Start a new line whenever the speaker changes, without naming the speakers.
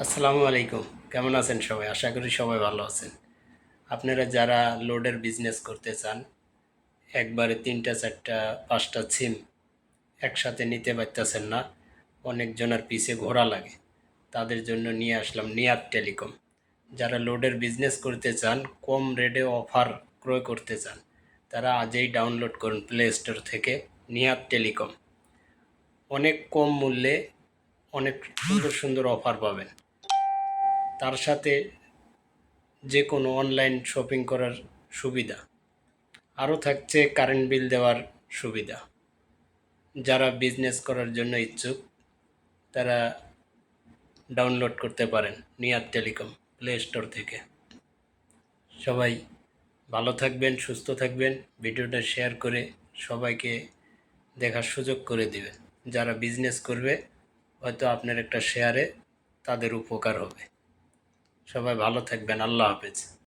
আসসালামু আলাইকুম। কেমন আছেন সবাই? আশা করি সবাই ভালো আছেন। আপনারা যারা লোডের বিজনেস করতে চান, একবারে ৩টা ৪টা ৫টা সিম একসাথে নিতে পারতেছেন না, অনেকজনের পিছে ঘোরা লাগে, তাদের জন্য নিয়ে আসলাম নিয়ার টেলিকম। যারা লোডের বিজনেস করতে চান, কম রেটে অফার ক্রয় করতে চান, তারা আজই ডাউনলোড করুন প্লে স্টোর থেকে নিয়ার টেলিকম। অনেক কম মূল্যে অনেক সুন্দর সুন্দর অফার পাবেন। তার সাথে যে কোনো অনলাইন শপিং করার সুবিধা, আরও থাকছে কারেন্ট বিল দেওয়ার সুবিধা। যারা বিজনেস করার জন্য ইচ্ছুক, তারা ডাউনলোড করতে পারেন নিয়ার টেলিকম প্লে স্টোর থেকে। সবাই ভালো থাকবেন, সুস্থ থাকবেন। ভিডিওটা শেয়ার করে সবাইকে দেখার সুযোগ করে দিবেন। যারা বিজনেস করবে, হয়তো আপনার একটা শেয়ারে তাদের উপকার হবে। সবাই ভালো থাকবেন। আল্লাহ হাফেজ।